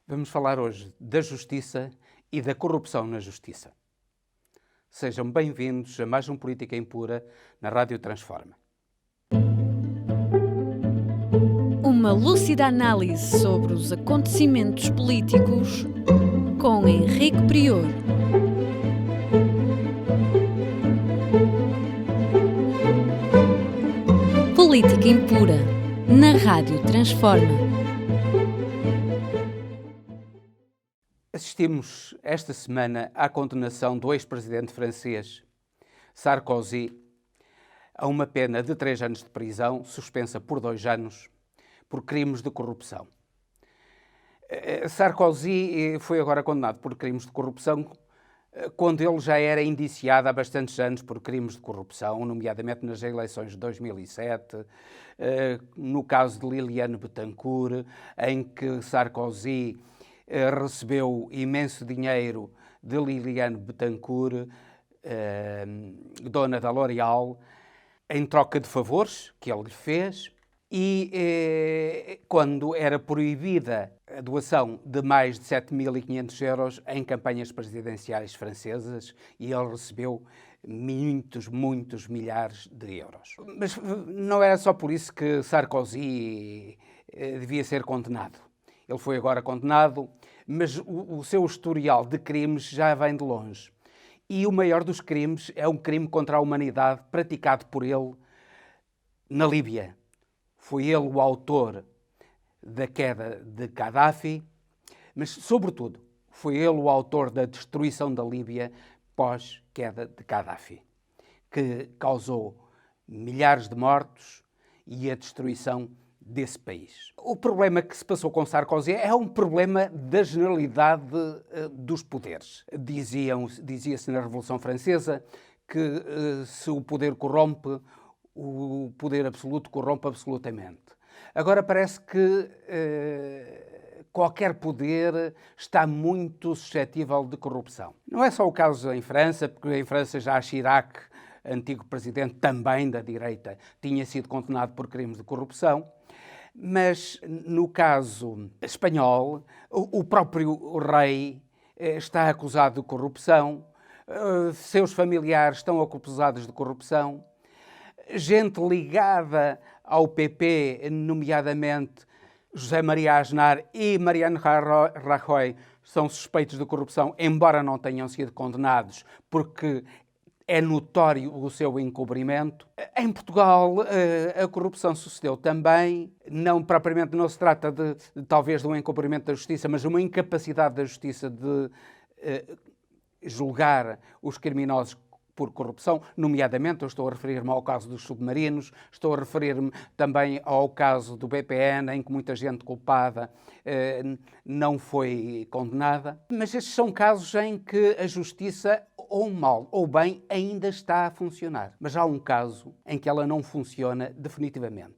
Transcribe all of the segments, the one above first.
Vamos falar hoje da justiça e da corrupção na justiça. Sejam bem-vindos a mais um Política Impura na Rádio Transforma. Uma lúcida análise sobre os acontecimentos políticos com Henrique Prior. Política Impura na Rádio Transforma. Assistimos esta semana à condenação do ex-presidente francês Sarkozy a uma pena de 3 anos de prisão, suspensa por 2 anos, por crimes de corrupção. Sarkozy foi agora condenado por crimes de corrupção quando ele já era indiciado há bastantes anos por crimes de corrupção, nomeadamente nas eleições de 2007, no caso de Liliane Bettencourt, em que Sarkozy recebeu imenso dinheiro de Liliane Bettencourt, dona da L'Oréal, em troca de favores que ele lhe fez, e quando era proibida a doação de mais de 7.500 euros em campanhas presidenciais francesas, e ele recebeu muitos milhares de euros. Mas não era só por isso que Sarkozy devia ser condenado. Ele foi agora condenado, mas o seu historial de crimes já vem de longe. E o maior dos crimes é um crime contra a humanidade praticado por ele na Líbia. Foi ele o autor da queda de Gaddafi, mas, sobretudo, foi ele o autor da destruição da Líbia pós-queda de Gaddafi, que causou milhares de mortos e a destruição desse país. O problema que se passou com Sarkozy é um problema da generalidade dos poderes. Dizia-se na Revolução Francesa que se o poder corrompe, o poder absoluto corrompe absolutamente. Agora parece que qualquer poder está muito suscetível de corrupção. Não é só o caso em França, porque em França já Chirac, antigo presidente também da direita, tinha sido condenado por crimes de corrupção. Mas, no caso espanhol, o próprio rei está acusado de corrupção, seus familiares estão acusados de corrupção, gente ligada ao PP, nomeadamente José Maria Aznar e Mariano Rajoy, são suspeitos de corrupção, embora não tenham sido condenados, porque é notório o seu encobrimento. Em Portugal, a corrupção sucedeu também. Não se trata talvez de um encobrimento da justiça, mas de uma incapacidade da justiça de julgar os criminosos por corrupção, nomeadamente, eu estou a referir-me ao caso dos submarinos, estou a referir-me também ao caso do BPN, em que muita gente culpada não foi condenada. Mas estes são casos em que a justiça, ou mal ou bem, ainda está a funcionar. Mas há um caso em que ela não funciona definitivamente.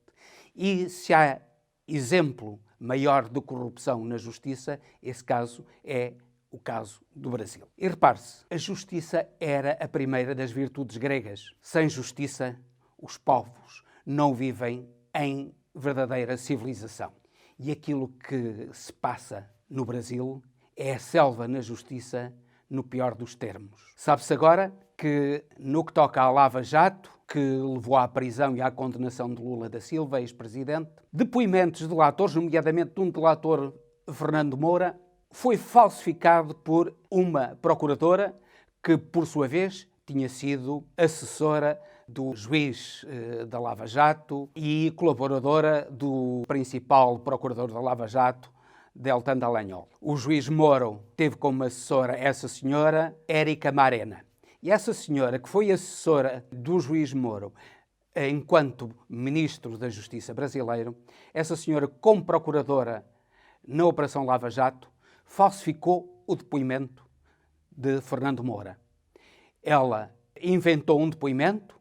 E se há exemplo maior de corrupção na justiça, esse caso é o caso do Brasil. E repare-se, a justiça era a primeira das virtudes gregas. Sem justiça, os povos não vivem em verdadeira civilização. E aquilo que se passa no Brasil é a selva na justiça, no pior dos termos. Sabe-se agora que, no que toca à Lava Jato, que levou à prisão e à condenação de Lula da Silva, ex-presidente, depoimentos de delatores, nomeadamente de um delator, Fernando Moura, foi falsificado por uma procuradora que, por sua vez, tinha sido assessora do juiz da Lava Jato e colaboradora do principal procurador da Lava Jato, Deltan Dallagnol. O juiz Moro teve como assessora essa senhora, Érica Marena. E essa senhora, que foi assessora do juiz Moro enquanto ministro da Justiça brasileiro, essa senhora, como procuradora na Operação Lava Jato, falsificou o depoimento de Fernando Moura. Ela inventou um depoimento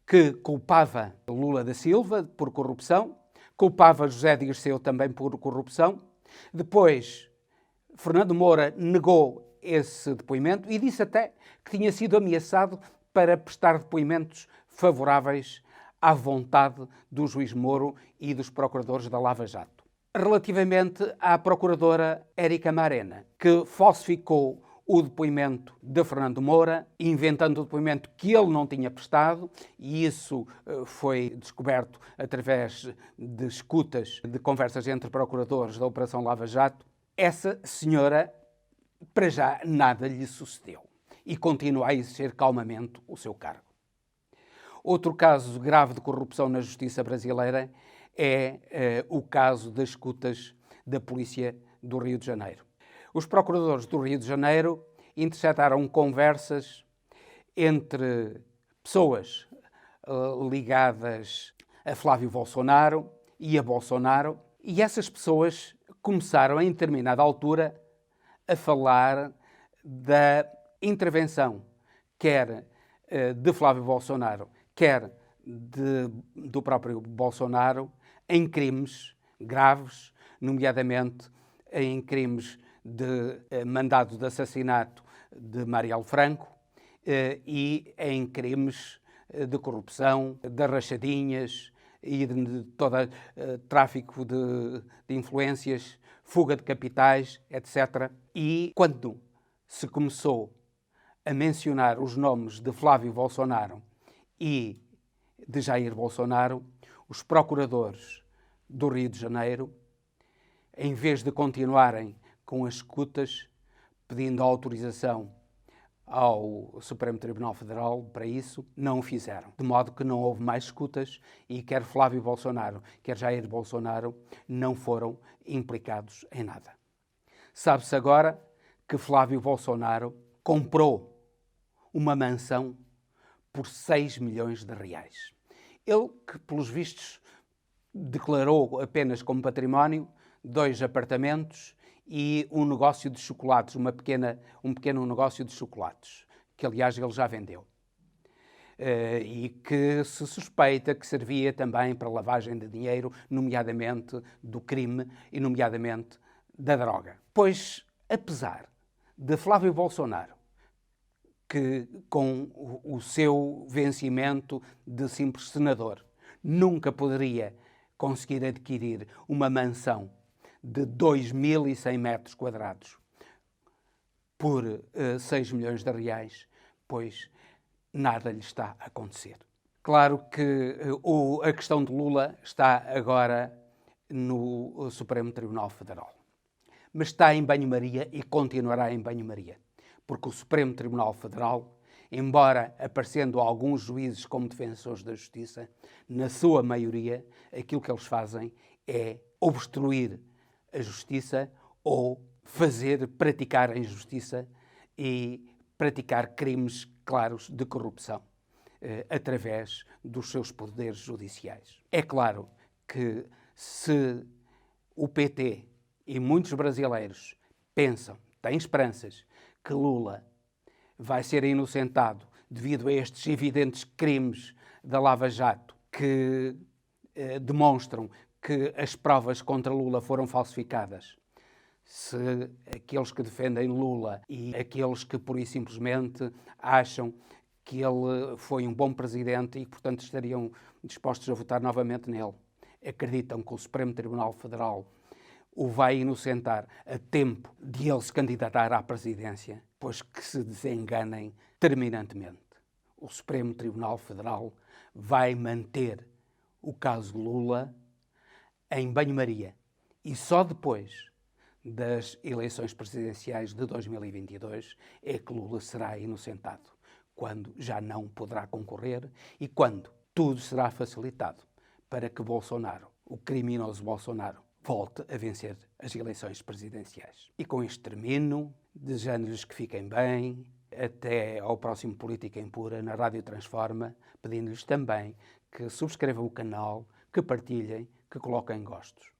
que culpava Lula da Silva por corrupção, culpava José Dirceu também por corrupção. Depois, Fernando Moura negou esse depoimento e disse até que tinha sido ameaçado para prestar depoimentos favoráveis à vontade do juiz Moro e dos procuradores da Lava Jato. relativamente à procuradora Érica Marena, que falsificou o depoimento de Fernando Moura, inventando o depoimento que ele não tinha prestado, e isso foi descoberto através de escutas de conversas entre procuradores da Operação Lava Jato. Essa senhora, para já, nada lhe sucedeu e continua a exercer calmamente o seu cargo. Outro caso grave de corrupção na justiça brasileira é o caso das escutas da polícia do Rio de Janeiro. Os procuradores do Rio de Janeiro interceptaram conversas entre pessoas ligadas a Flávio Bolsonaro e a Bolsonaro, e essas pessoas começaram, em determinada altura, a falar da intervenção, quer de Flávio Bolsonaro, quer do próprio Bolsonaro, em crimes graves, nomeadamente em crimes de mandado de assassinato de Marielle Franco e em crimes de corrupção, de rachadinhas e de todo tráfico de influências, fuga de capitais, etc. E quando se começou a mencionar os nomes de Flávio Bolsonaro e de Jair Bolsonaro, os procuradores do Rio de Janeiro, em vez de continuarem com as escutas, pedindo autorização ao Supremo Tribunal Federal para isso, não o fizeram. De modo que não houve mais escutas e quer Flávio Bolsonaro, quer Jair Bolsonaro, não foram implicados em nada. Sabe-se agora que Flávio Bolsonaro comprou uma mansão por 6 milhões de reais. Ele, que pelos vistos declarou apenas como património 2 apartamentos e um negócio de chocolates, um pequeno negócio de chocolates, que aliás ele já vendeu. E que se suspeita que servia também para lavagem de dinheiro, nomeadamente do crime e nomeadamente da droga. Pois, apesar de Flávio Bolsonaro, que com o seu vencimento de simples senador nunca poderia conseguir adquirir uma mansão de 2.100 metros quadrados por 6 milhões de reais, pois nada lhe está a acontecer. Claro que a questão de Lula está agora no Supremo Tribunal Federal, mas está em banho-maria e continuará em banho-maria, porque o Supremo Tribunal Federal, embora aparecendo alguns juízes como defensores da justiça, na sua maioria, aquilo que eles fazem é obstruir a justiça ou praticar a injustiça e praticar crimes claros de corrupção através dos seus poderes judiciais. É claro que se o PT e muitos brasileiros pensam, têm esperanças, que Lula vai ser inocentado devido a estes evidentes crimes da Lava Jato que demonstram que as provas contra Lula foram falsificadas, se aqueles que defendem Lula e aqueles que pura e simplesmente acham que ele foi um bom presidente e, portanto, estariam dispostos a votar novamente nele, acreditam que o Supremo Tribunal Federal o vai inocentar a tempo de ele se candidatar à presidência, pois que se desenganem terminantemente. O Supremo Tribunal Federal vai manter o caso Lula em banho-maria e só depois das eleições presidenciais de 2022 é que Lula será inocentado, quando já não poderá concorrer e quando tudo será facilitado para que Bolsonaro, o criminoso Bolsonaro, volte a vencer as eleições presidenciais. E com isto termino, desejando-lhes que fiquem bem, até ao próximo Política Impura na Rádio Transforma, pedindo-lhes também que subscrevam o canal, que partilhem, que coloquem gostos.